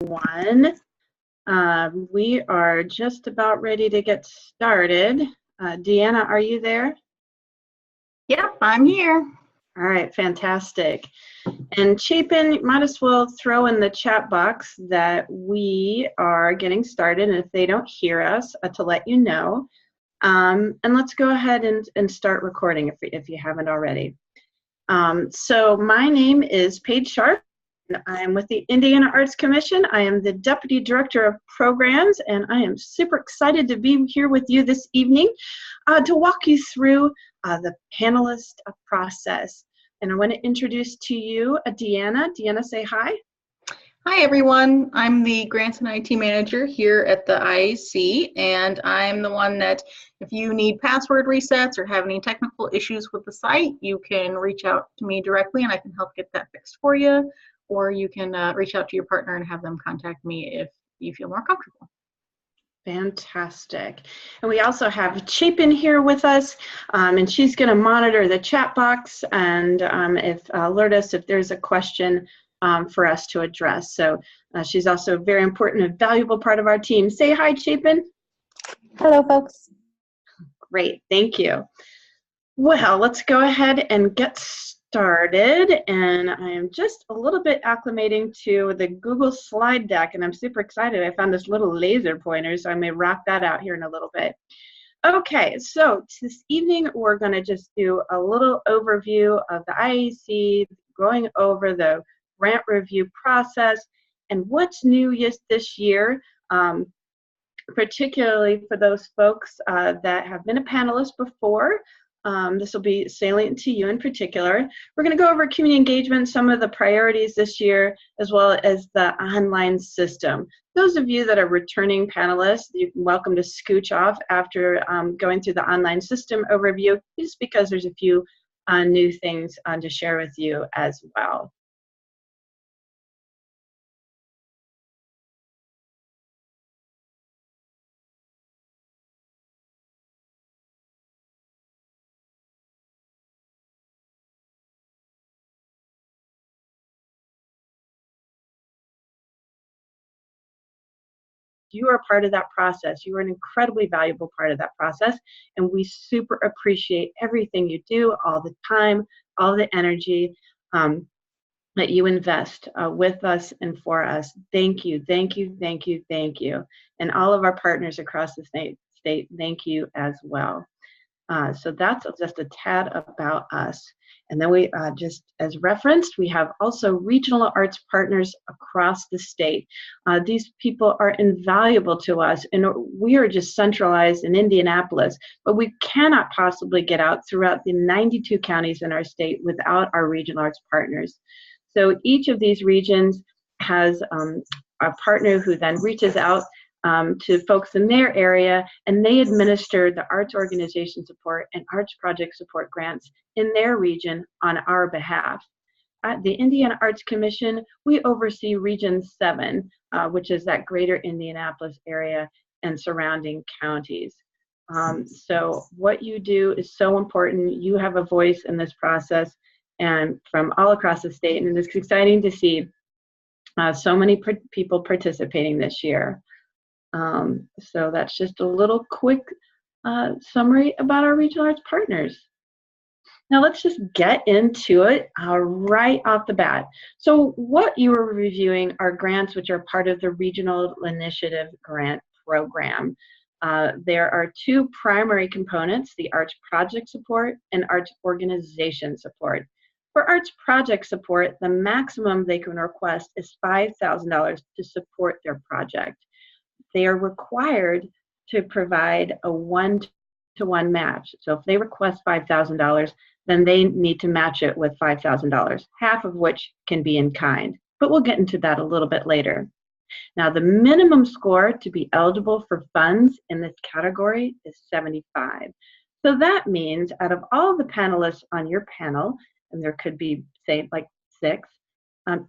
Everyone. We are just about ready to get started. Deanna, are you there? Yep, I'm here. All right, fantastic. And Chapin, might as well throw in the chat box that we are getting started, and if they don't hear us, to let you know. And let's go ahead and start recording if you haven't already. So my name is Paige Sharp. I am with the Indiana Arts Commission. I am the Deputy Director of Programs, and I am super excited to be here with you this evening to walk you through the panelist process. And I want to introduce to you Deanna. Deanna, say hi. Hi, everyone. I'm the Grants and IT Manager here at the IAC, and I'm the one that if you need password resets or have any technical issues with the site, you can reach out to me directly and I can help get that fixed for you, or you can reach out to your partner and have them contact me if you feel more comfortable. Fantastic. And we also have Chapin here with us, and she's going to monitor the chat box and alert us if there's a question for us to address. So she's also a very important and valuable part of our team. Say hi, Chapin. Hello, folks. Great, thank you. Well, let's go ahead and get started. And I am just a little bit acclimating to the Google slide deck, and I'm super excited. I found this little laser pointer, so I may rock that out here in a little bit. Okay, so this evening we're going to just do a little overview of the IAC, going over the grant review process and what's new this year, particularly for those folks that have been a panelist before. This will be salient to you in particular. We're going to go over community engagement, some of the priorities this year, as well as the online system. Those of you that are returning panelists, you're welcome to scooch off after going through the online system overview, just because there's a few new things to share with you as well. You are part of that process. You are an incredibly valuable part of that process, and we super appreciate everything you do, all the time, all the energy that you invest with us and for us. Thank you, thank you, thank you, thank you. And all of our partners across the state, thank you as well. So that's just a tad about us. And then we just as referenced, we have also regional arts partners across the state. These people are invaluable to us, and we are just centralized in Indianapolis, but we cannot possibly get out throughout the 92 counties in our state without our regional arts partners. So each of these regions has a partner who then reaches out to folks in their area, and they administer the arts organization support and arts project support grants in their region on our behalf. At the Indiana Arts Commission, we oversee Region 7, which is that greater Indianapolis area and surrounding counties. So what you do is so important. You have a voice in this process, and from all across the state, and it's exciting to see so many people participating this year. So that's just a little quick summary about our regional arts partners. Now let's just get into it right off the bat. So what you are reviewing are grants which are part of the Regional Initiative Grant Program. There are two primary components, the Arts Project Support and Arts Organization Support. For Arts Project Support, the maximum they can request is $5,000 to support their project. They are required to provide a one-to-one match. So if they request $5,000, then they need to match it with $5,000, half of which can be in kind. But we'll get into that a little bit later. Now, the minimum score to be eligible for funds in this category is 75. So that means out of all the panelists on your panel, and there could be, say, like 6,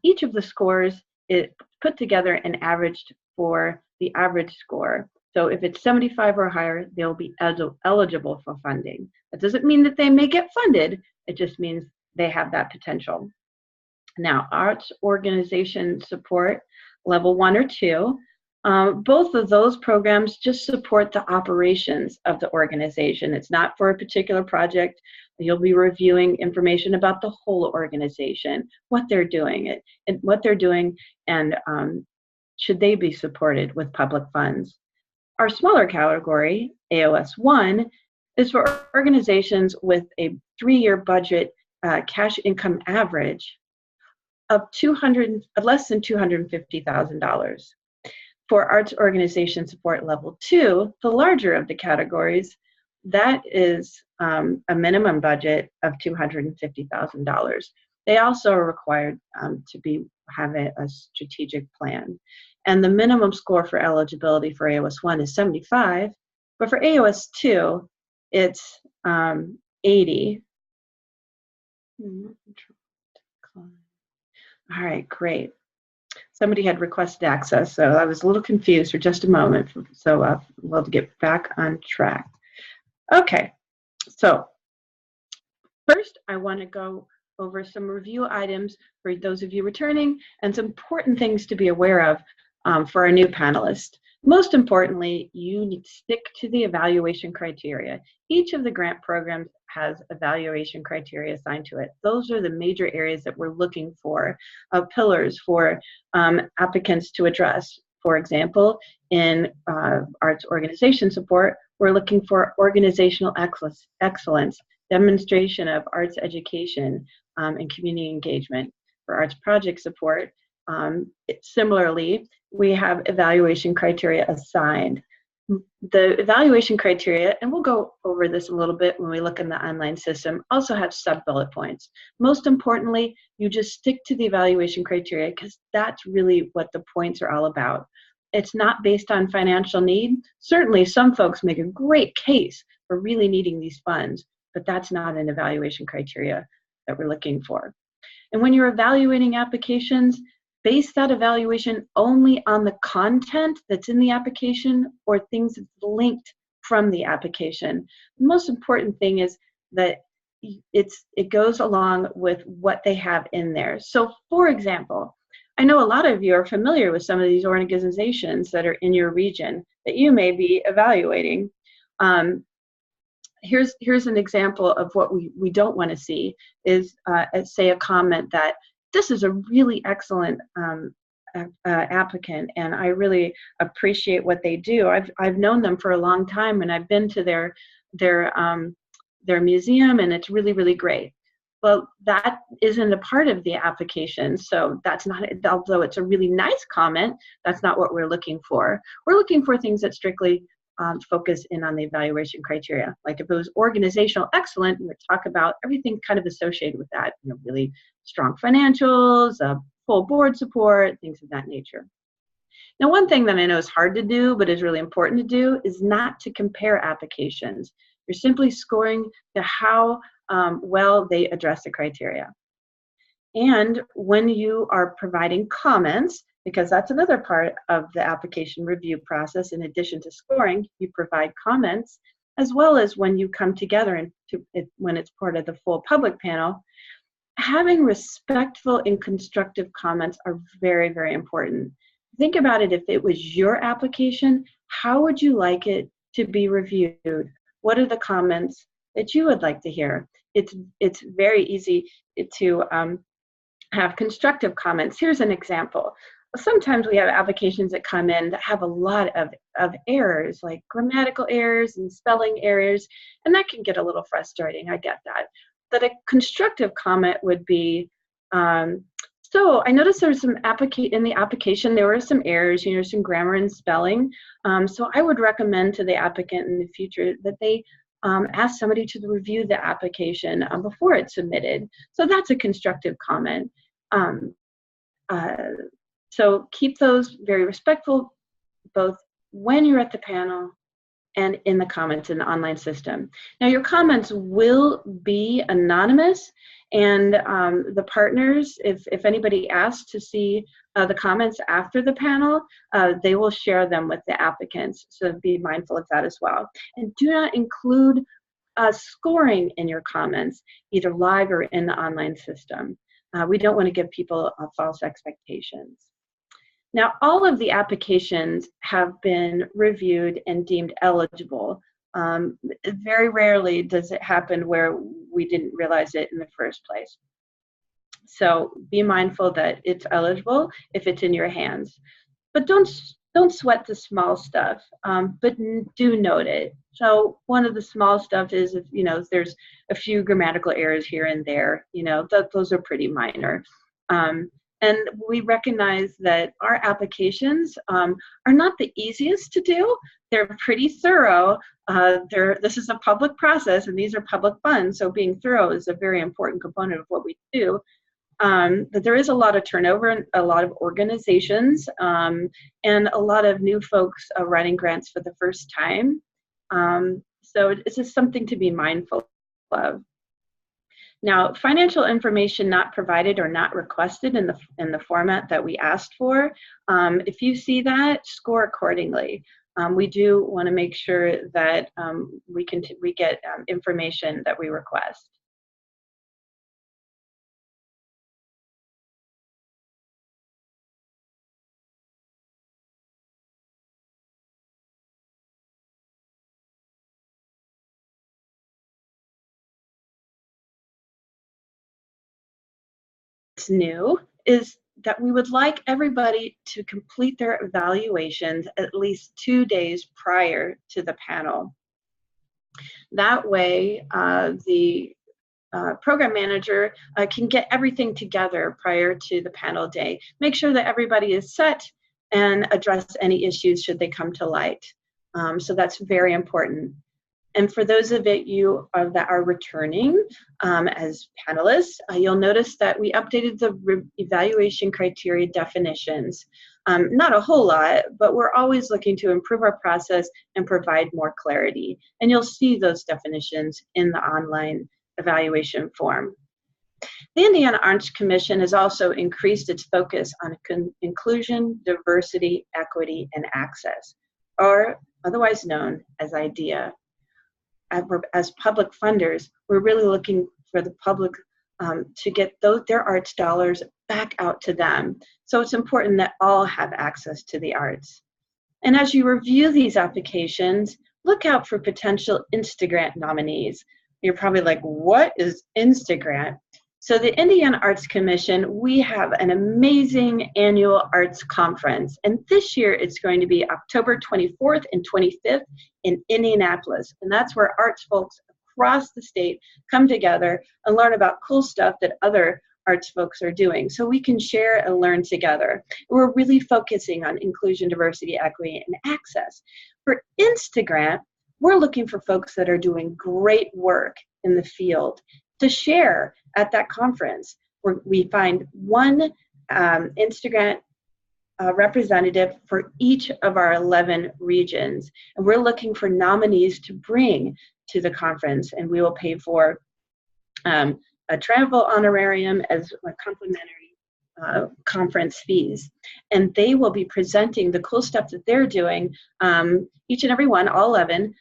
each of the scores is put together and averaged for the average score. So if it's 75 or higher, they'll be eligible for funding. That doesn't mean that they may get funded. It just means they have that potential. Now, arts organization support, level 1 or 2. Both of those programs just support the operations of the organization. It's not for a particular project. You'll be reviewing information about the whole organization, what they're doing, and should they be supported with public funds. Our smaller category, AOS 1, is for organizations with a 3-year budget cash income average of less than $250,000. For arts organization support level 2, the larger of the categories, that is a minimum budget of $250,000. They also are required to have a strategic plan. And the minimum score for eligibility for AOS 1 is 75, but for AOS 2, it's 80. All right, great. Somebody had requested access, so I was a little confused for just a moment, so we'll get back on track. Okay, so first I want to go over some review items for those of you returning and some important things to be aware of for our new panelists. Most importantly, you need to stick to the evaluation criteria. Each of the grant programs has evaluation criteria assigned to it. Those are the major areas that we're looking for, pillars for applicants to address. For example, in arts organization support, we're looking for organizational excellence, demonstration of arts education, and community engagement. For arts project support, similarly, we have evaluation criteria assigned. The evaluation criteria, and we'll go over this a little bit when we look in the online system, also have sub-bullet points. Most importantly, you just stick to the evaluation criteria because that's really what the points are all about. It's not based on financial need. Certainly, some folks make a great case for really needing these funds, but that's not an evaluation criteria that we're looking for. And when you're evaluating applications, base that evaluation only on the content that's in the application or things that's linked from the application. The most important thing is that it goes along with what they have in there. So for example, I know a lot of you are familiar with some of these organizations that are in your region that you may be evaluating. Here's an example of what we don't want to see is, say, a comment that this is a really excellent applicant, and I really appreciate what they do. I've known them for a long time, and I've been to their museum, and it's really, really great. Well, that isn't a part of the application, so that's not, although it's a really nice comment, that's not what we're looking for. We're looking for things that strictly focus in on the evaluation criteria. Like if it was organizational excellent, we would talk about everything kind of associated with that, really strong financials, full board support, things of that nature. Now, one thing that I know is hard to do, but is really important to do, is not to compare applications. You're simply scoring to how well they address the criteria. And when you are providing comments, because that's another part of the application review process, in addition to scoring, you provide comments, as well as when you come together and when it's part of the full public panel, having respectful and constructive comments are very, very important. Think about it, if it was your application, how would you like it to be reviewed? What are the comments that you would like to hear? It's very easy to have constructive comments. Here's an example. Sometimes we have applications that come in that have a lot of errors, like grammatical errors and spelling errors, and that can get a little frustrating. I get that. But a constructive comment would be, so I noticed there was some in the application, there were some errors, some grammar and spelling. So I would recommend to the applicant in the future that they ask somebody to review the application before it's submitted. So that's a constructive comment. So keep those very respectful, both when you're at the panel and in the comments in the online system. Now, your comments will be anonymous, and the partners, if anybody asks to see the comments after the panel, they will share them with the applicants, so be mindful of that as well. And do not include scoring in your comments, either live or in the online system. We don't want to give people false expectations. Now, all of the applications have been reviewed and deemed eligible. Very rarely does it happen where we didn't realize it in the first place. So be mindful that it's eligible if it's in your hands. But don't sweat the small stuff, but do note it. So one of the small stuff is if there's a few grammatical errors here and there, those are pretty minor. And we recognize that our applications are not the easiest to do. They're pretty thorough. This is a public process, and these are public funds, so being thorough is a very important component of what we do. But there is a lot of turnover, a lot of organizations, and a lot of new folks writing grants for the first time. So it's just something to be mindful of. Now, financial information not provided or not requested in the format that we asked for, if you see that, score accordingly. We do want to make sure that we get information that we request. What's new is that we would like everybody to complete their evaluations at least 2 days prior to the panel. That way, the program manager can get everything together prior to the panel day. Make sure that everybody is set and address any issues should they come to light. So that's very important. And for those of you that are returning as panelists, you'll notice that we updated the evaluation criteria definitions. Not a whole lot, but we're always looking to improve our process and provide more clarity. And you'll see those definitions in the online evaluation form. The Indiana Arts Commission has also increased its focus on inclusion, diversity, equity, and access, or otherwise known as IDEA. As public funders, we're really looking for the public to get their arts dollars back out to them. So it's important that all have access to the arts. And as you review these applications, look out for potential InstaGrant nominees. You're probably like, what is InstaGrant? So the Indiana Arts Commission, we have an amazing annual arts conference. And this year it's going to be October 24th and 25th in Indianapolis. And that's where arts folks across the state come together and learn about cool stuff that other arts folks are doing. So we can share and learn together. We're really focusing on inclusion, diversity, equity, and access. For InstaGrant, we're looking for folks that are doing great work in the field to share at that conference, where we find one InstaGrant representative for each of our 11 regions. And we're looking for nominees to bring to the conference, and we will pay for a travel honorarium as a complimentary conference fees. And they will be presenting the cool stuff that they're doing, each and every one, all 11,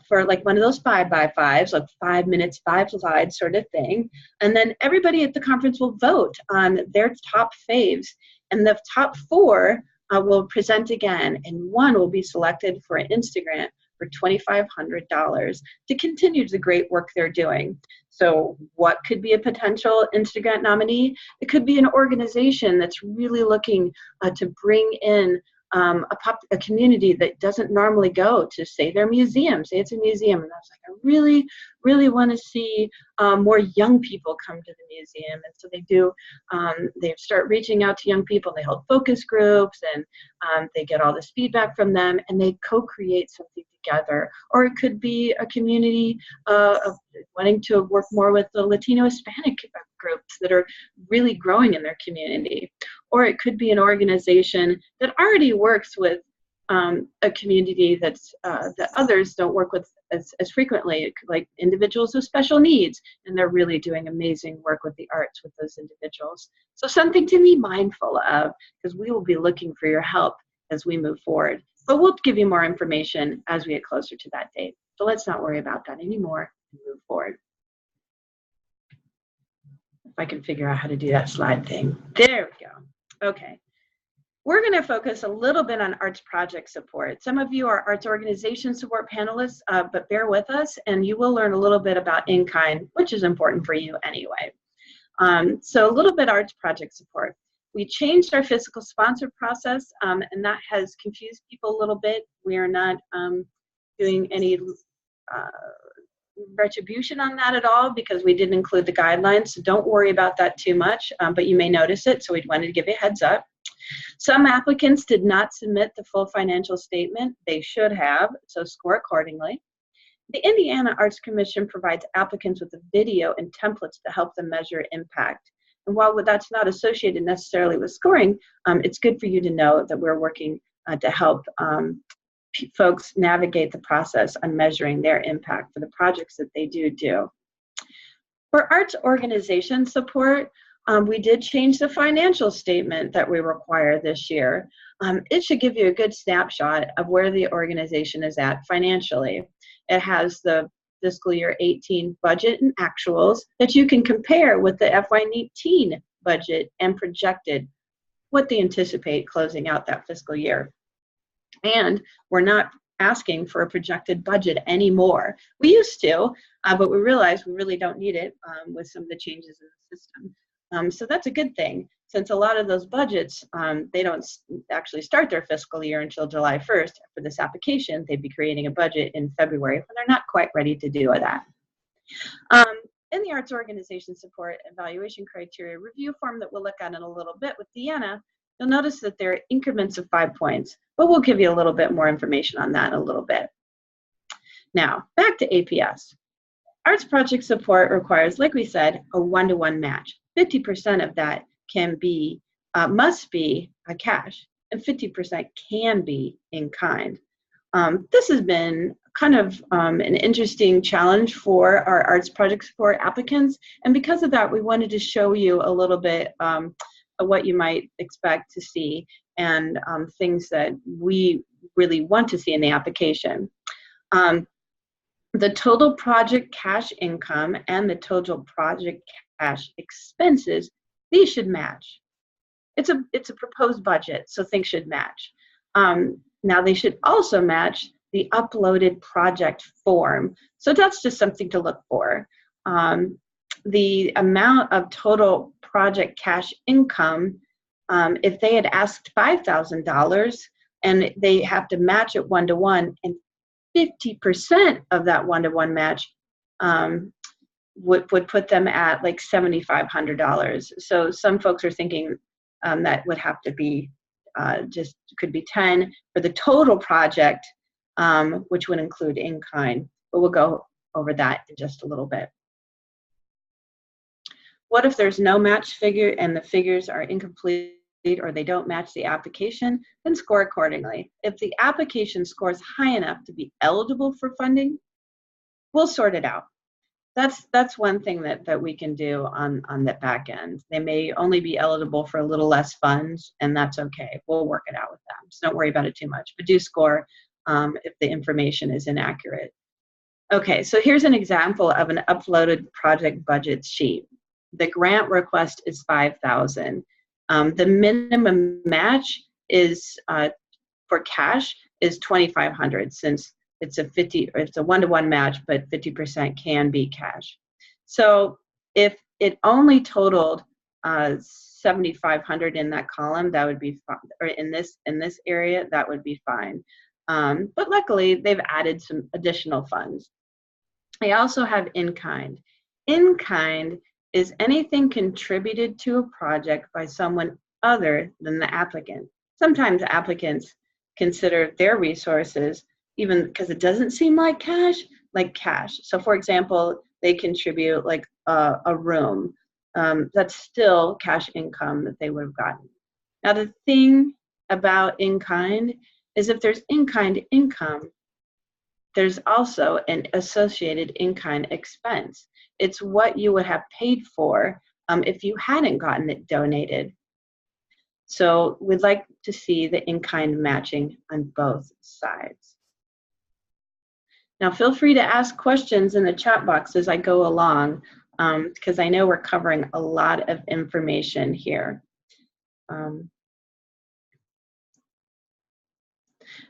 for like one of those 5x5s, like 5 minutes, 5 slides sort of thing. And then everybody at the conference will vote on their top faves. And the top 4 will present again, and one will be selected for an InstaGrant for $2,500 to continue the great work they're doing. So what could be a potential InstaGrant nominee? It could be an organization that's really looking to bring in a community that doesn't normally go to, say, their museum. Say it's a museum, and I was like, I really, really want to see more young people come to the museum. And so they do, they start reaching out to young people. They hold focus groups, and they get all this feedback from them, and they co-create something together. Or it could be a community of wanting to work more with the Latino Hispanic groups that are really growing in their community. Or it could be an organization that already works with a community that's that others don't work with as frequently, like individuals with special needs, and they're really doing amazing work with the arts with those individuals. So something to be mindful of, because we will be looking for your help as we move forward. But we'll give you more information as we get closer to that date. So let's not worry about that anymore and move forward. If I can figure out how to do that slide thing. There we go. Okay. We're going to focus a little bit on arts project support. Some of you are arts organization support panelists, but bear with us and you will learn a little bit about in-kind, which is important for you anyway. So a little bit arts project support. We changed our fiscal sponsor process, and that has confused people a little bit. We are not doing any retribution on that at all because we didn't include the guidelines, so don't worry about that too much, but you may notice it, so we wanted to give you a heads up. Some applicants did not submit the full financial statement. They should have, so score accordingly. The Indiana Arts Commission provides applicants with a video and templates to help them measure impact. And while that's not associated necessarily with scoring, it's good for you to know that we're working to help folks navigate the process on measuring their impact for the projects that they do. For arts organization support, we did change the financial statement that we require this year. It should give you a good snapshot of where the organization is at financially. It has the fiscal year 18 budget and actuals that you can compare with the FY19 budget and projected what they anticipate closing out that fiscal year. And we're not asking for a projected budget anymore. We used to, but we realized we really don't need it with some of the changes in the system. So that's a good thing, since a lot of those budgets, they don't actually start their fiscal year until July 1st. For this application, they'd be creating a budget in February, but they're not quite ready to do that. In the arts organization support evaluation criteria review form that we'll look at in a little bit with Deanna, you'll notice that there are increments of 5 points, but we'll give you a little bit more information on that in a little bit. Now, back to APS. Arts project support requires, like we said, a one-to-one match. 50% of that can be, must be a cash, and 50% can be in kind. This has been kind of an interesting challenge for our arts project support applicants, and because of that, we wanted to show you a little bit of what you might expect to see and things that we really want to see in the application. The total project cash income and the total project cash expenses, these should match. It's a proposed budget, so things should match. Now they should also match the uploaded project form. So that's just something to look for. The amount of total project cash income, if they had asked $5,000 and they have to match it one-to-one, and 50% of that one-to-one match would put them at like $7,500. So some folks are thinking that would have to be just could be 10 for the total project, which would include in-kind, but we'll go over that in just a little bit. What if there's no match figure and the figures are incomplete or they don't match the application? Then score accordingly. If the application scores high enough to be eligible for funding, we'll sort it out. That's one thing that we can do on the back end. They may only be eligible for a little less funds, and that's okay. We'll work it out with them. So don't worry about it too much, but do score if the information is inaccurate. Okay, so here's an example of an uploaded project budget sheet. The grant request is $5,000. The minimum match is for cash is $2,500, since it's a one-to-one match, but 50% can be cash. So if it only totaled 7,500 in that column, that would be fine, or in this area, that would be fine. But luckily, they've added some additional funds. They also have in-kind. In-kind is anything contributed to a project by someone other than the applicant. Sometimes applicants consider their resources, even because it doesn't seem like cash. So for example, they contribute like a room. That's still cash income that they would have gotten. Now the thing about in-kind is if there's in-kind income, there's also an associated in-kind expense. It's what you would have paid for if you hadn't gotten it donated. So we'd like to see the in-kind matching on both sides. Now feel free to ask questions in the chat box as I go along, because I know we're covering a lot of information here.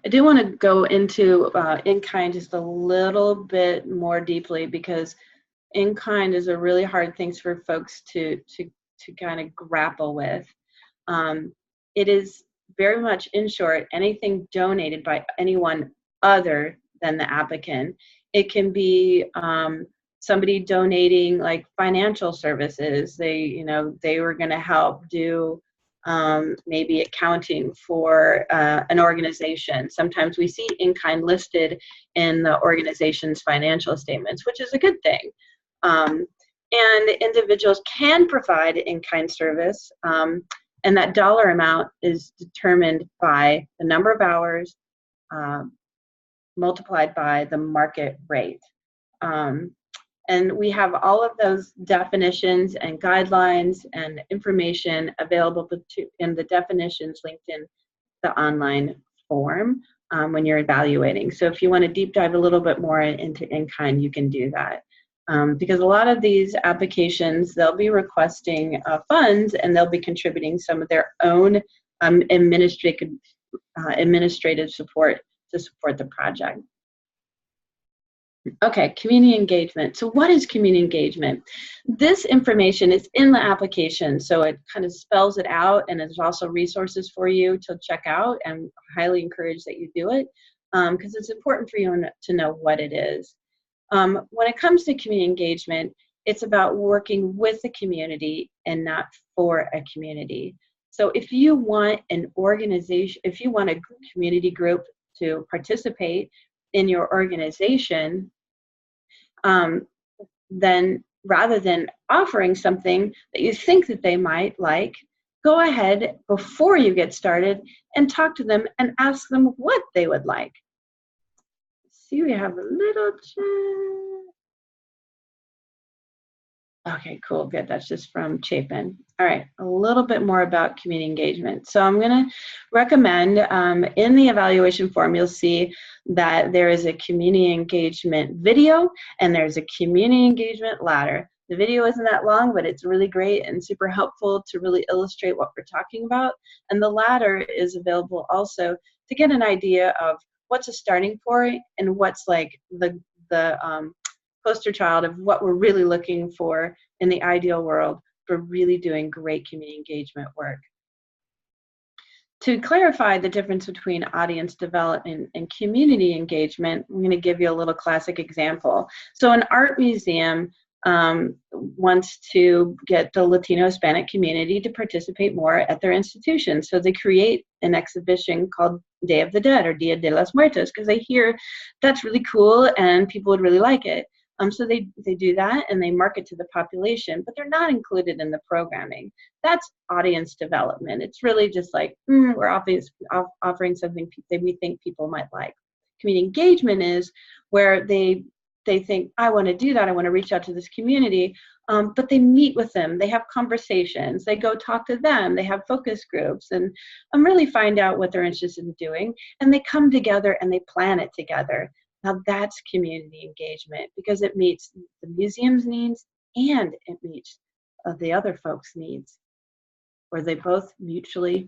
I do want to go into in-kind just a little bit more deeply, because in-kind is a really hard thing for folks to kind of grapple with. It is very much, in short, anything donated by anyone other than the applicant. It can be somebody donating like financial services. They were going to help do maybe accounting for an organization. Sometimes we see in-kind listed in the organization's financial statements, which is a good thing. And individuals can provide in-kind service, and that dollar amount is determined by the number of hours multiplied by the market rate. And we have all of those definitions and guidelines and information available in the definitions linked in the online form when you're evaluating. So if you want to deep dive a little bit more into in-kind, you can do that. Because a lot of these applications, they'll be requesting funds, and they'll be contributing some of their own administrative support to support the project. Okay, community engagement. So what is community engagement? This information is in the application, so it kind of spells it out, and there's also resources for you to check out, and highly encourage that you do it, because it's important for you to know what it is. When it comes to community engagement, it's about working with the community and not for a community. So if you want an organization, if you want a community group to participate in your organization, then rather than offering something that you think that they might like, go ahead before you get started and talk to them and ask them what they would like. See, we have a little chat. Okay, cool, good. That's just from Chapin. All right, a little bit more about community engagement. So I'm going to recommend in the evaluation form, you'll see that there is a community engagement video and there's a community engagement ladder. The video isn't that long, but it's really great and super helpful to really illustrate what we're talking about. And the ladder is available also to get an idea of what's a starting point and what's like the poster child of what we're really looking for in the ideal world for really doing great community engagement work. To clarify the difference between audience development and community engagement, I'm going to give you a little classic example. So an art museum wants to get the Latino Hispanic community to participate more at their institution. So they create an exhibition called Day of the Dead, or Dia de los Muertos, because they hear that's really cool and people would really like it. So they do that and they market to the population, but they're not included in the programming. That's audience development. It's really just like, we're offering something that we think people might like. Community engagement is where they think, I want to do that, I want to reach out to this community, but they meet with them, they have conversations, they go talk to them, they have focus groups, and really find out what they're interested in doing, and they come together and they plan it together. Now that's community engagement, because it meets the museum's needs and it meets the other folks' needs, where they both mutually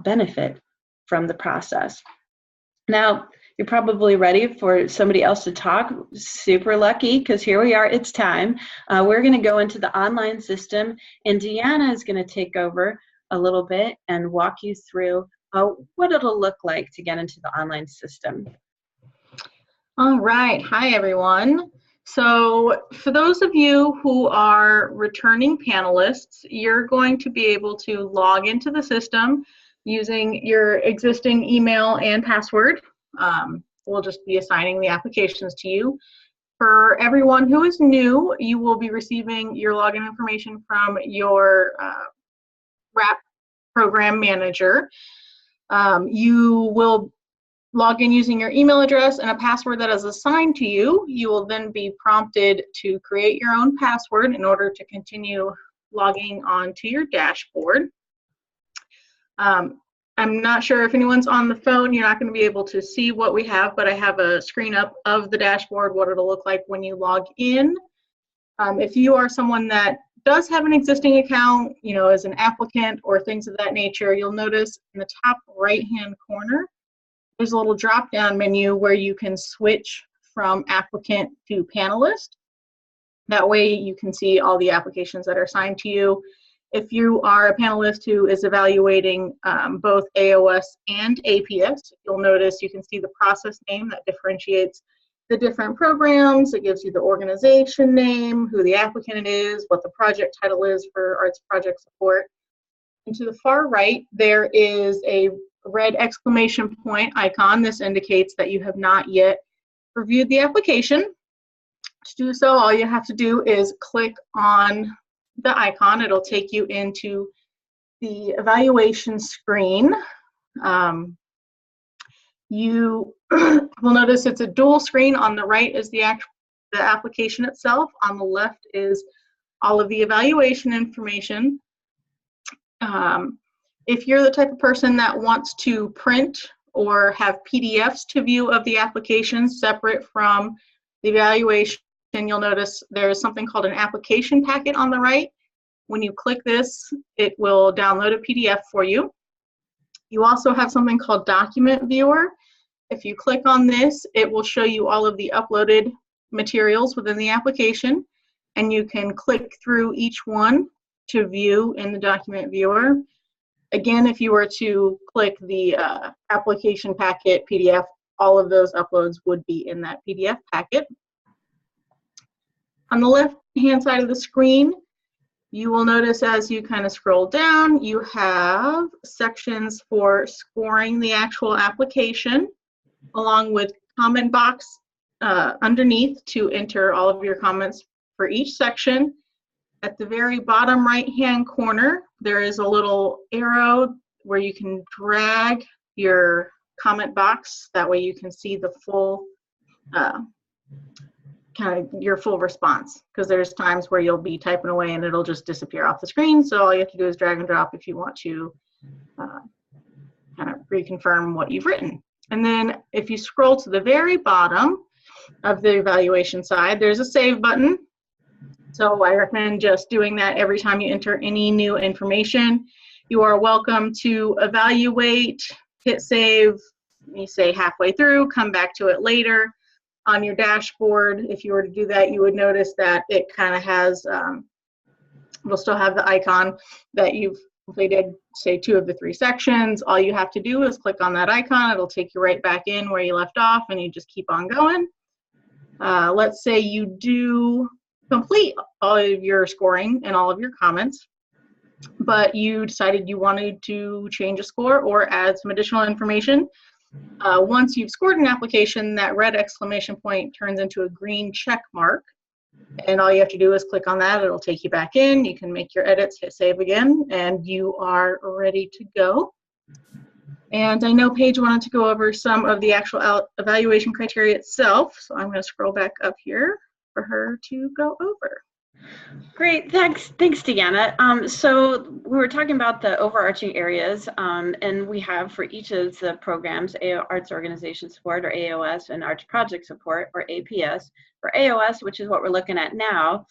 benefit from the process. Now, you're probably ready for somebody else to talk. Super lucky, because here we are, it's time. We're going to go into the online system, and Deanna is going to take over a little bit and walk you through what it'll look like to get into the online system. All right. Hi, everyone. So for those of you who are returning panelists, you're going to be able to log into the system using your existing email and password. We'll just be assigning the applications to you. For everyone who is new, you will be receiving your login information from your RAP program manager. You will log in using your email address and a password that is assigned to you. You will then be prompted to create your own password in order to continue logging on to your dashboard. I'm not sure if anyone's on the phone, you're not going to be able to see what we have, but I have a screen up of the dashboard, what it'll look like when you log in. If you are someone that does have an existing account, as an applicant or things of that nature, you'll notice in the top right-hand corner, there's a little drop-down menu where you can switch from applicant to panelist. That way you can see all the applications that are assigned to you. If you are a panelist who is evaluating both AOS and APS, you'll notice you can see the process name that differentiates the different programs. It gives you the organization name, who the applicant is, what the project title is for arts project support. And to the far right, there is a red exclamation point icon. This indicates that you have not yet reviewed the application. To do so, all you have to do is click on the icon. It'll take you into the evaluation screen. You will notice it's a dual screen. On the right is the application itself. On the left is all of the evaluation information. If you're the type of person that wants to print or have PDFs to view of the application separate from the evaluation, you'll notice there's something called an application packet on the right. When you click this, it will download a PDF for you. You also have something called Document Viewer. If you click on this, it will show you all of the uploaded materials within the application, and you can click through each one to view in the Document Viewer. Again, if you were to click the application packet PDF, all of those uploads would be in that PDF packet. On the left-hand side of the screen, you will notice as you kind of scroll down, you have sections for scoring the actual application, along with comment box underneath to enter all of your comments for each section. At the very bottom right-hand corner, there is a little arrow where you can drag your comment box. That way you can see the full your full response, because there's times where you'll be typing away and it'll just disappear off the screen. So all you have to do is drag and drop if you want to kind of reconfirm what you've written. And then if you scroll to the very bottom of the evaluation side, there's a save button. So I recommend just doing that every time you enter any new information. You are welcome to evaluate, hit save, you say halfway through, come back to it later. On your dashboard, if you were to do that, you would notice that it kind of has, we'll still have the icon that you've completed, say, 2 of the 3 sections. All you have to do is click on that icon. It'll take you right back in where you left off, and you just keep on going. Let's say you do complete all of your scoring and all of your comments, but you decided you wanted to change a score or add some additional information. Once you've scored an application, that red exclamation point turns into a green check mark, and all you have to do is click on that. It'll take you back in. You can make your edits, hit save again, and you are ready to go. And I know Paige wanted to go over some of the actual evaluation criteria itself, so I'm going to scroll back up here for her to go over. Great, thanks, Deanna. So we were talking about the overarching areas, and we have for each of the programs, Arts Organization Support, or AOS, and Arts Project Support, or APS. For AOS, which is what we're looking at now,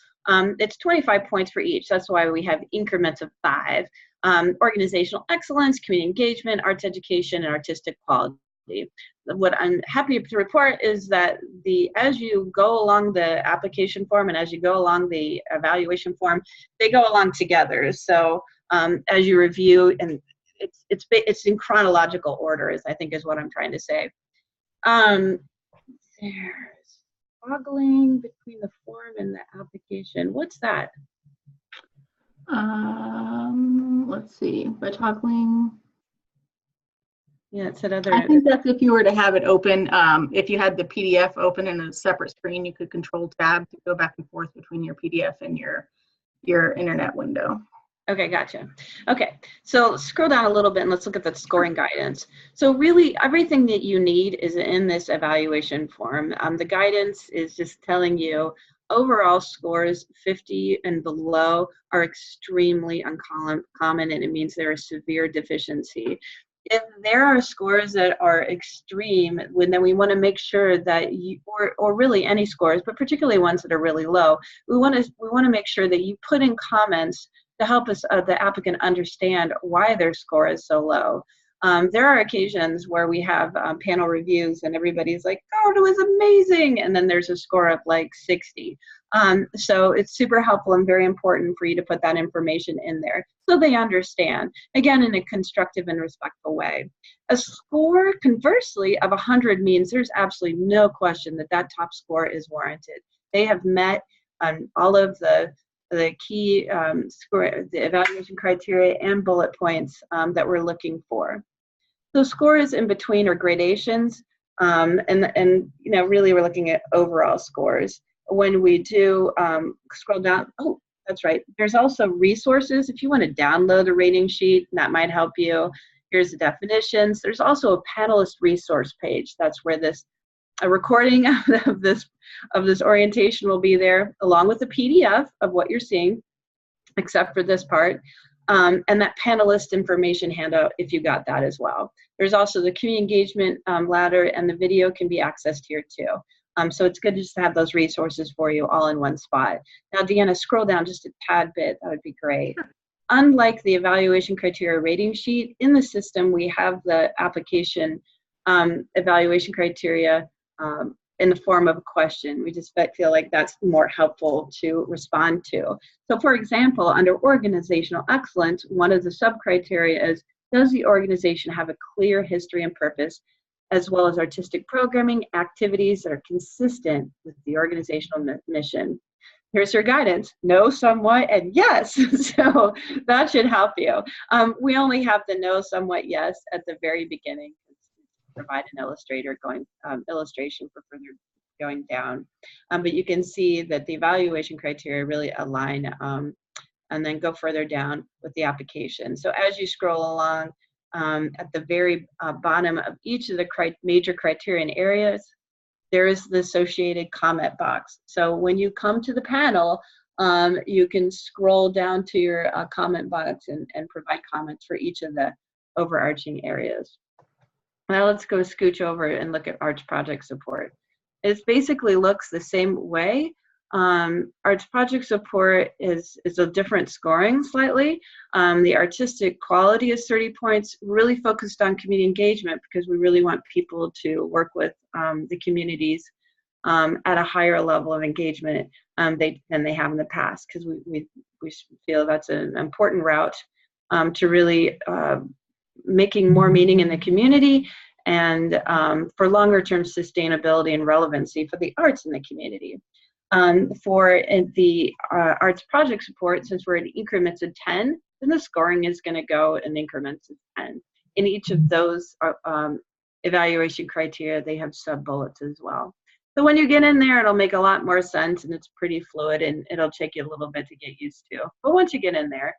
it's 25 points for each. That's why we have increments of 5. Organizational excellence, community engagement, arts education, and artistic quality. What I'm happy to report is that as you go along the application form and as you go along the evaluation form, they go along together. So as you review, and it's in chronological order, I think is what I'm trying to say. There's toggling between the form and the application. What's that? Let's see, by toggling. Yeah, it said other. I think that's if you were to have it open. If you had the PDF open in a separate screen, you could control tab to go back and forth between your PDF and your internet window. Okay, gotcha. Okay, so scroll down a little bit and let's look at the scoring guidance. So really everything that you need is in this evaluation form. The guidance is just telling you overall scores 50 and below are extremely uncommon, and it means they're a severe deficiency. If there are scores that are extreme, then we want to make sure that you, or really any scores, but particularly ones that are really low, we want to make sure that you put in comments to help us, the applicant, understand why their score is so low. There are occasions where we have panel reviews and everybody's like, oh, it was amazing. And then there's a score of like 60. So it's super helpful and very important for you to put that information in there so they understand, again, in a constructive and respectful way. A score, conversely, of 100 means there's absolutely no question that that top score is warranted. They have met all of the key the evaluation criteria and bullet points that we're looking for. So scores in between are gradations, and you know, really we're looking at overall scores. When we do scroll down, oh, that's right. There's also resources. If you want to download a rating sheet, that might help you. Here's the definitions. There's also a panelist resource page. That's where a recording of this orientation will be there, along with a PDF of what you're seeing, except for this part, and that panelist information handout if you got that as well. There's also the community engagement ladder, and the video can be accessed here too. So it's good just to have those resources for you all in one spot. Now, Deanna, scroll down just a tad bit. That would be great. Sure. Unlike the evaluation criteria rating sheet, in the system we have the application evaluation criteria in the form of a question. We just feel like that's more helpful to respond to. So for example, under organizational excellence, one of the sub-criteria is, does the organization have a clear history and purpose, as well as artistic programming activities that are consistent with the organizational mission? Here's your guidance: no, somewhat, and yes. So that should help you. We only have the no, somewhat, yes at the very beginning. Provide an illustration for further going down. But you can see that the evaluation criteria really align and then go further down with the application. So as you scroll along, at the very bottom of each of the major criterion areas, there is the associated comment box. So when you come to the panel, you can scroll down to your comment box and provide comments for each of the overarching areas. Now let's go scooch over and look at Arts Project Support. It basically looks the same way. Arts Project Support is a different scoring slightly. The artistic quality is 30 points, really focused on community engagement because we really want people to work with the communities at a higher level of engagement than they have in the past, because we feel that's an important route to really making more meaning in the community and for longer term sustainability and relevancy for the arts in the community. For the Arts Project Support, since we're in increments of 10, then the scoring is going to go in increments of 10. In each of those evaluation criteria, they have sub-bullets as well. So when you get in there, it'll make a lot more sense, and it's pretty fluid, and it'll take you a little bit to get used to. But once you get in there,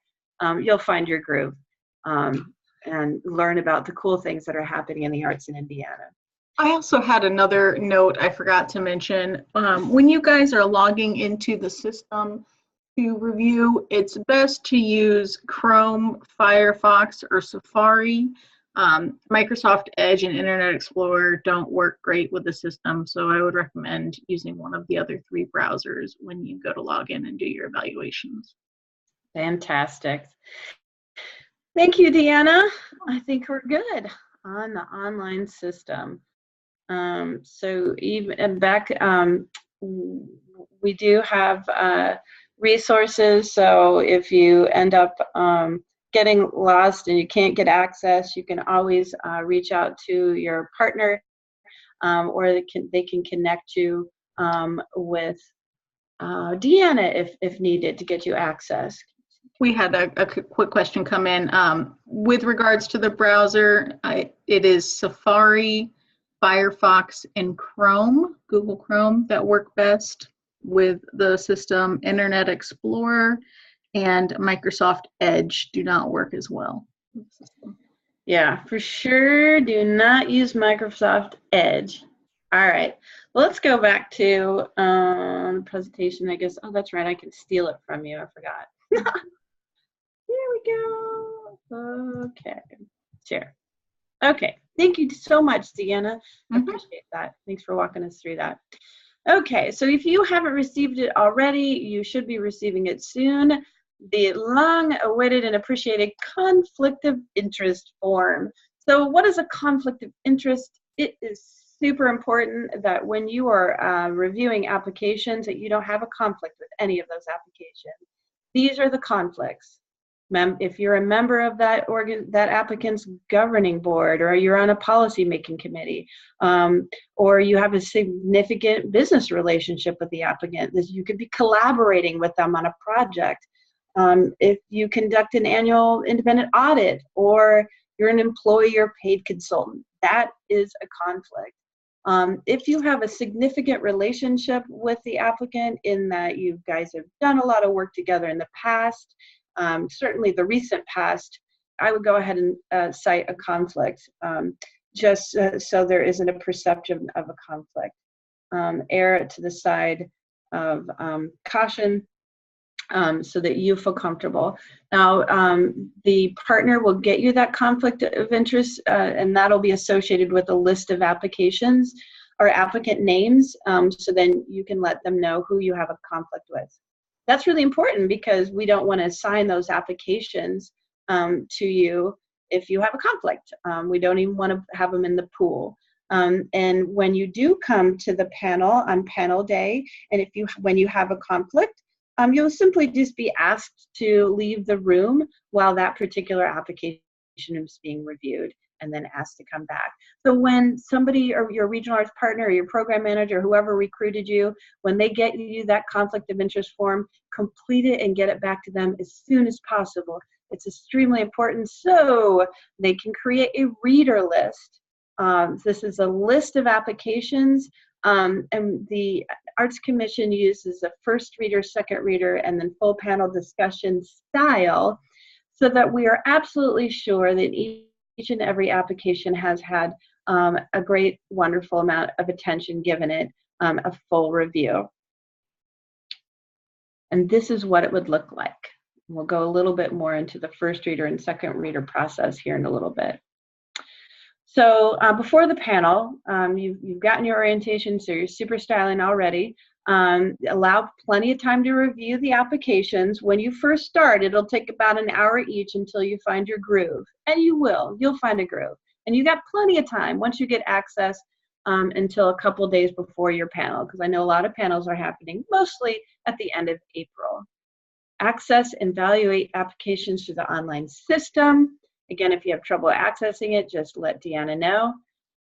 you'll find your groove and learn about the cool things that are happening in the arts in Indiana. I also had another note I forgot to mention. When you guys are logging into the system to review, it's best to use Chrome, Firefox, or Safari. Microsoft Edge and Internet Explorer don't work great with the system, so I would recommend using one of the other 3 browsers when you go to log in and do your evaluations. Fantastic. Thank you, Deanna. I think we're good on the online system. So even back, we do have resources. So if you end up getting lost and you can't get access, you can always reach out to your partner, or they can connect you with Deanna if needed to get you access. We had a quick question come in. With regards to the browser, it is Safari, Firefox, and Chrome, Google Chrome, that work best with the system. Internet Explorer and Microsoft Edge do not work as well with the system. Yeah, for sure. Do not use Microsoft Edge. All right. Well, let's go back to the presentation, I guess. Oh, that's right. I can steal it from you. I forgot. There we go. Okay. Share. Okay. Thank you so much, Deanna. I appreciate that. Thanks for walking us through that. Okay. So if you haven't received it already, you should be receiving it soon. The long-awaited and appreciated conflict of interest form. So what is a conflict of interest? It is super important that when you are reviewing applications that you don't have a conflict with any of those applications. These are the conflicts. If you're a member of that applicant's governing board, or you're on a policy making committee, or you have a significant business relationship with the applicant, you could be collaborating with them on a project. If you conduct an annual independent audit, or you're an employee or paid consultant, that is a conflict. If you have a significant relationship with the applicant in that you guys have done a lot of work together in the past, certainly the recent past, I would go ahead and cite a conflict, just so there isn't a perception of a conflict. Err it to the side of caution, so that you feel comfortable. Now, the partner will get you that conflict of interest, and that'll be associated with a list of applications or applicant names, so then you can let them know who you have a conflict with. That's really important because we don't want to assign those applications to you if you have a conflict. We don't even want to have them in the pool. And when you do come to the panel on panel day, and when you have a conflict, you'll simply just be asked to leave the room while that particular application is being reviewed, and then asked to come back. So when somebody, or your regional arts partner, or your program manager, whoever recruited you, when they get you that conflict of interest form, complete it and get it back to them as soon as possible. It's extremely important so they can create a reader list. This is a list of applications, and the Arts Commission uses a first reader, second reader, and then full panel discussion style, so that we are absolutely sure that each and every application has had a great, wonderful amount of attention given it, a full review. And this is what it would look like. We'll go a little bit more into the first reader and second reader process here in a little bit. So before the panel, you've gotten your orientation, so you're super styling already. Allow plenty of time to review the applications. When you first start, it'll take about an hour each until you find your groove. And you'll find a groove. And you got plenty of time once you get access until a couple days before your panel, because I know a lot of panels are happening mostly at the end of April. Access and evaluate applications through the online system. Again, if you have trouble accessing it, just let Deanna know.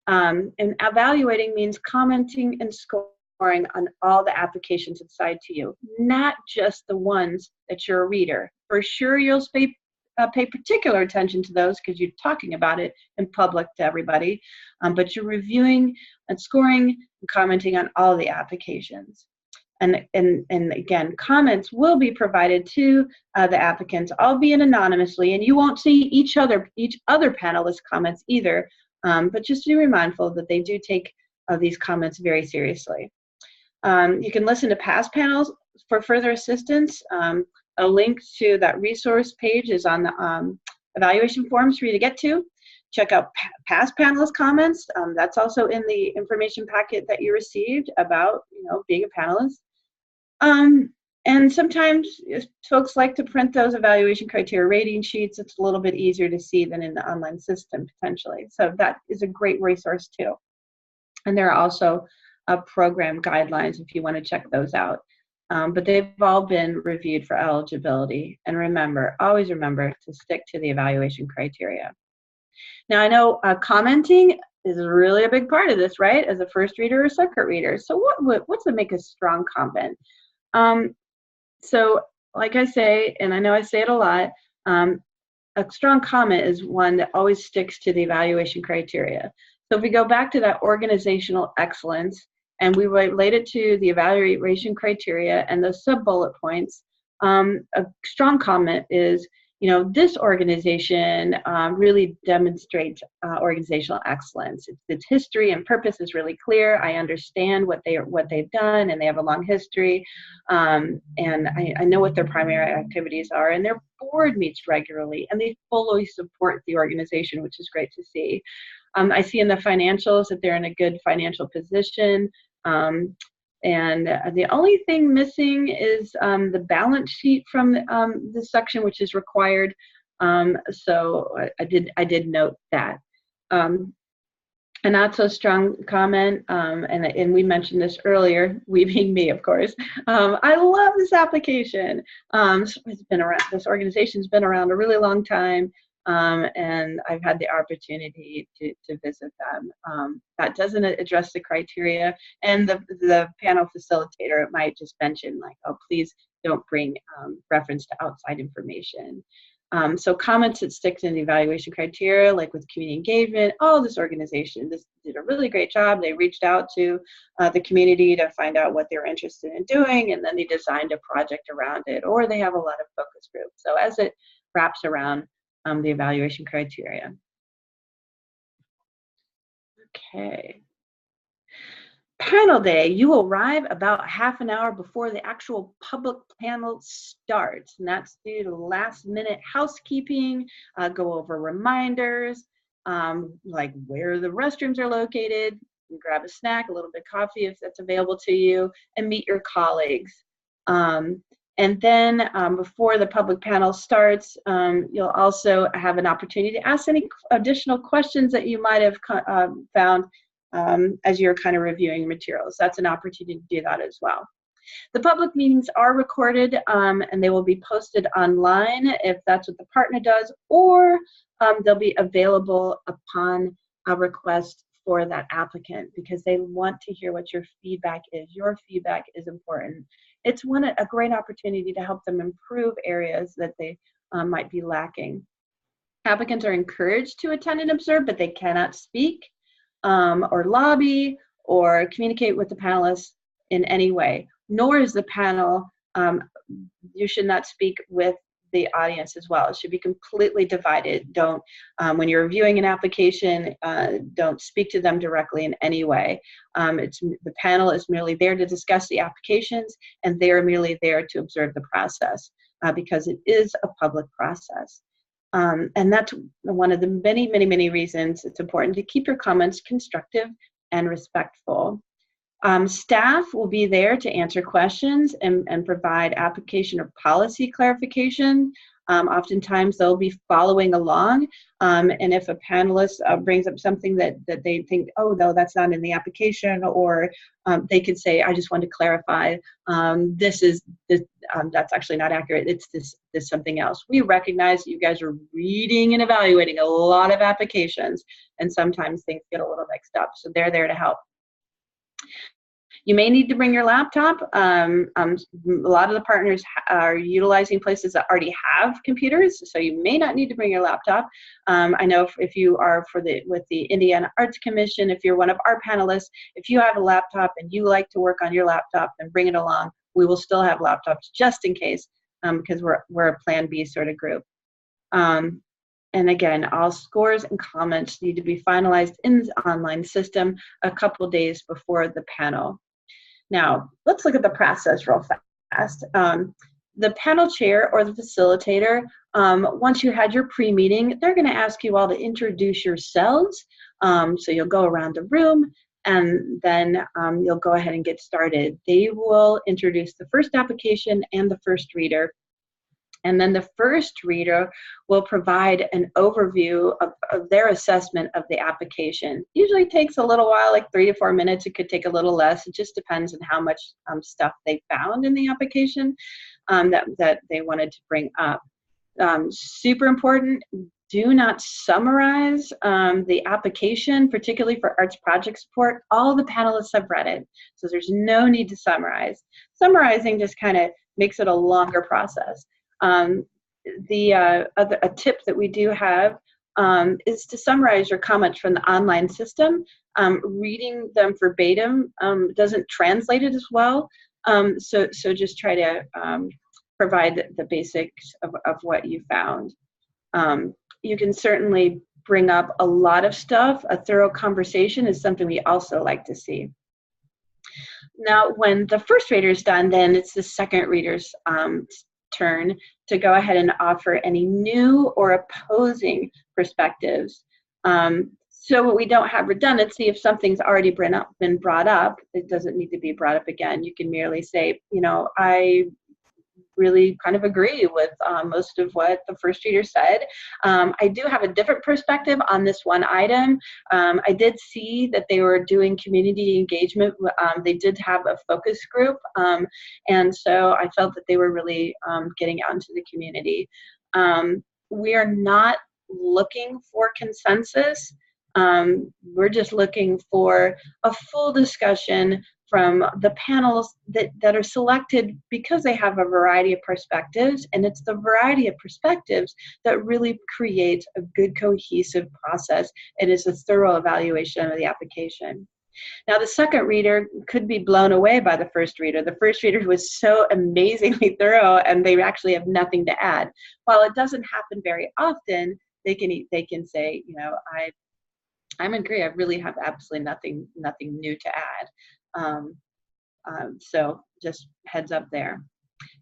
And evaluating means commenting and scoring on all the applications assigned to you, not just the ones that you're a reader. For sure, you'll pay particular attention to those because you're talking about it in public to everybody, but you're reviewing and scoring and commenting on all the applications. And again, comments will be provided to the applicants, albeit anonymously, and you won't see each other panelist comments either, but just be mindful that they do take these comments very seriously. You can listen to past panels for further assistance. A link to that resource page is on the evaluation forms for you to get to. Check out past panelist comments. That's also in the information packet that you received about being a panelist. And sometimes folks like to print those evaluation criteria rating sheets. It's a little bit easier to see than in the online system potentially. So that is a great resource too. And there are also program guidelines if you want to check those out. But they've all been reviewed for eligibility. And remember, always remember to stick to the evaluation criteria. Now I know commenting is really a big part of this, right? As a first reader or second reader. So what's to make a strong comment? So like I say, and I know I say it a lot, a strong comment is one that always sticks to the evaluation criteria. So if we go back to that organizational excellence and we relate it to the evaluation criteria and those sub-bullet points, a strong comment is, this organization really demonstrates organizational excellence. Its history and purpose is really clear. I understand what they've done, and they have a long history. And I know what their primary activities are, and their board meets regularly, and they fully support the organization, which is great to see. I see in the financials that they're in a good financial position. And the only thing missing is the balance sheet from this section, which is required. So I did note that. A not so strong comment, and we mentioned this earlier, we being me, of course. I love this application. It's been around, this organization's been around a really long time, and I've had the opportunity to visit them. That doesn't address the criteria, and the panel facilitator might just mention like, oh, please don't bring reference to outside information. So comments that stick to the evaluation criteria, like with community engagement, oh, this organization did a really great job. They reached out to the community to find out what they're interested in doing, and then they designed a project around it, or they have a lot of focus groups. So as it wraps around the evaluation criteria. Okay. Panel day, you will arrive about half an hour before the actual public panel starts, and that's due to last minute housekeeping, go over reminders, like where the restrooms are located, grab a snack, a little bit of coffee if that's available to you, and meet your colleagues. And then before the public panel starts, you'll also have an opportunity to ask any additional questions that you might have found as you're kind of reviewing materials. That's an opportunity to do that as well. The public meetings are recorded and they will be posted online if that's what the partner does, or they'll be available upon a request for that applicant because they want to hear what your feedback is. Your feedback is important. It's a great opportunity to help them improve areas that they might be lacking. Applicants are encouraged to attend and observe, but they cannot speak or lobby or communicate with the panelists in any way, nor is the panel, you should not speak with the audience as well. It should be completely divided. Don't, when you're reviewing an application, don't speak to them directly in any way. The panel is merely there to discuss the applications, and they're merely there to observe the process because it is a public process. And that's one of the many, many, many reasons it's important to keep your comments constructive and respectful. Staff will be there to answer questions and provide application or policy clarification. Oftentimes they'll be following along, and if a panelist brings up something that they think, oh no, that's not in the application, or they could say, I just want to clarify, that's actually not accurate, it's this something else. We recognize that you guys are reading and evaluating a lot of applications, and sometimes things get a little mixed up, so they're there to help. You may need to bring your laptop. A lot of the partners are utilizing places that already have computers, so you may not need to bring your laptop. I know if you are with the Indiana Arts Commission, if you're one of our panelists, if you have a laptop and you like to work on your laptop, then bring it along. We will still have laptops just in case, because we're a Plan B sort of group. And again, all scores and comments need to be finalized in the online system a couple days before the panel. Now, let's look at the process real fast. The panel chair or the facilitator, once you had your pre-meeting, they're going to ask you all to introduce yourselves. So you'll go around the room, and then you'll go ahead and get started. They will introduce the first application and the first reader. And then the first reader will provide an overview of their assessment of the application. Usually takes a little while, like 3 to 4 minutes. It could take a little less. It just depends on how much stuff they found in the application that they wanted to bring up. Super important, do not summarize the application, particularly for arts project support. All the panelists have read it, so there's no need to summarize. Summarizing just kind of makes it a longer process. A tip that we do have is to summarize your comments from the online system. Reading them verbatim doesn't translate it as well, so just try to provide the basics of what you found. You can certainly bring up a lot of stuff. A thorough conversation is something we also like to see. Now, when the first reader is done, then it's the second reader's turn to go ahead and offer any new or opposing perspectives. So we don't have redundancy. If something's already been brought up, it doesn't need to be brought up again. You can merely say, you know, I really kind of agree with most of what the first reader said. I do have a different perspective on this one item. I did see that they were doing community engagement. They did have a focus group, and so I felt that they were really getting out into the community. We are not looking for consensus. We're just looking for a full discussion from the panels that are selected because they have a variety of perspectives, and it's the variety of perspectives that really creates a good cohesive process and is a thorough evaluation of the application. Now, the second reader could be blown away by the first reader. The first reader was so amazingly thorough, and they actually have nothing to add. While it doesn't happen very often, they can say, you know, I'm agree. I really have absolutely nothing new to add. So just heads up there.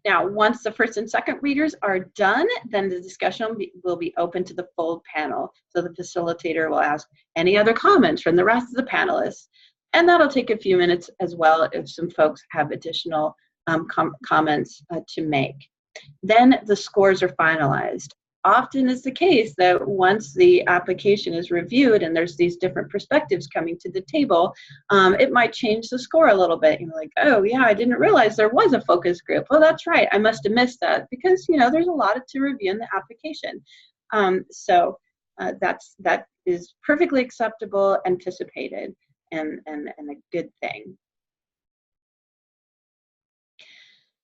Now, once the first and second readers are done, then the discussion will be open to the full panel. So the facilitator will ask any other comments from the rest of the panelists. And that'll take a few minutes as well if some folks have additional comments to make. Then the scores are finalized. Often is the case that once the application is reviewed and there's these different perspectives coming to the table, it might change the score a little bit. You're like, oh yeah, I didn't realize there was a focus group. Well, that's right, I must have missed that, because you know there's a lot to review in the application. That is perfectly acceptable, anticipated, and a good thing.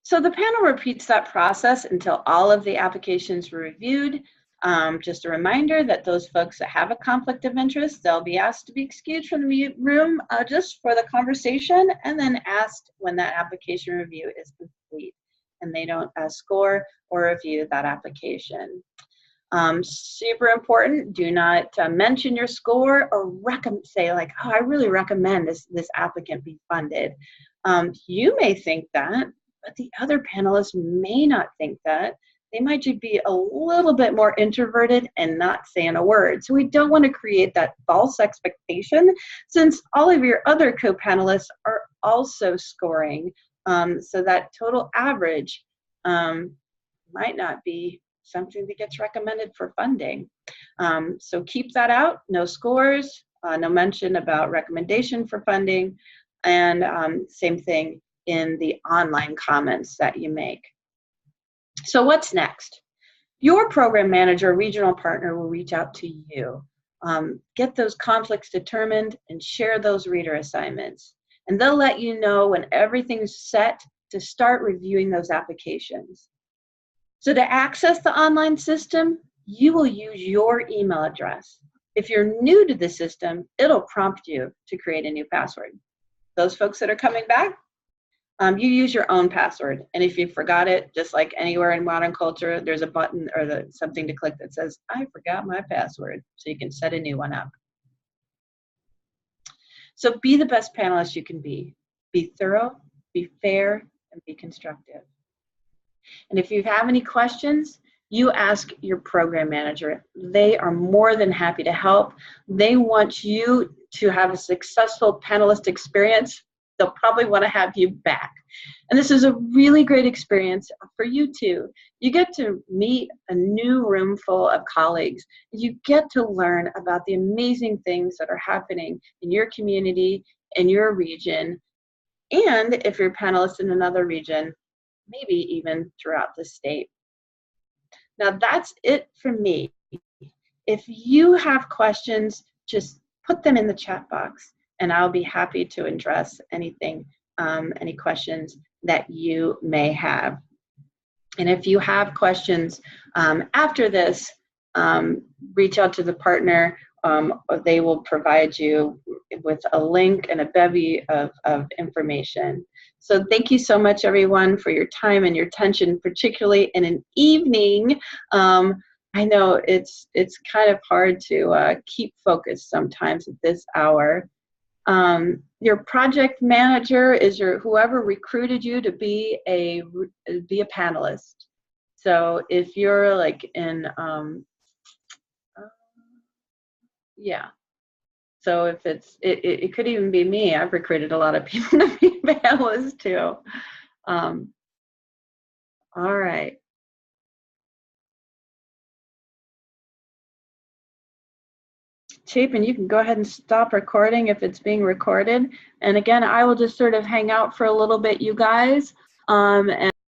So the panel repeats that process until all of the applications are reviewed. Just a reminder that those folks that have a conflict of interest, they'll be asked to be excused from the room just for the conversation, and then asked when that application review is complete, and they don't score or review that application. Super important, do not mention your score or say like, oh, I really recommend this applicant be funded. You may think that, but the other panelists may not think that. They might just be a little bit more introverted and not saying a word. So we don't want to create that false expectation, since all of your other co-panelists are also scoring. So that total average might not be something that gets recommended for funding. So keep that out, no scores, no mention about recommendation for funding, and same thing in the online comments that you make. So what's next? Your program manager or regional partner will reach out to you. Get those conflicts determined and share those reader assignments. And they'll let you know when everything's set to start reviewing those applications. So to access the online system, you will use your email address. If you're new to the system, it'll prompt you to create a new password. Those folks that are coming back, you use your own password. And if you forgot it, just like anywhere in modern culture, there's a button or something to click that says, I forgot my password. So you can set a new one up. So be the best panelist you can be. Be thorough, be fair, and be constructive. And if you have any questions, you ask your program manager. They are more than happy to help. They want you to have a successful panelist experience. They'll probably want to have you back. And this is a really great experience for you too. You get to meet a new room full of colleagues. You get to learn about the amazing things that are happening in your community, in your region, and if you're a panelist in another region, maybe even throughout the state. Now that's it for me. If you have questions, just put them in the chat box, and I'll be happy to address anything, any questions that you may have. And if you have questions after this, reach out to the partner. They will provide you with a link and a bevy of information. So thank you so much, everyone, for your time and your attention, particularly in an evening. I know it's kind of hard to keep focused sometimes at this hour. Your project manager is whoever recruited you to be a panelist. So if you're like in yeah. So if it could even be me. I've recruited a lot of people to be panelists too. All right. Chapin, you can go ahead and stop recording if it's being recorded. And again, I will just sort of hang out for a little bit, you guys. And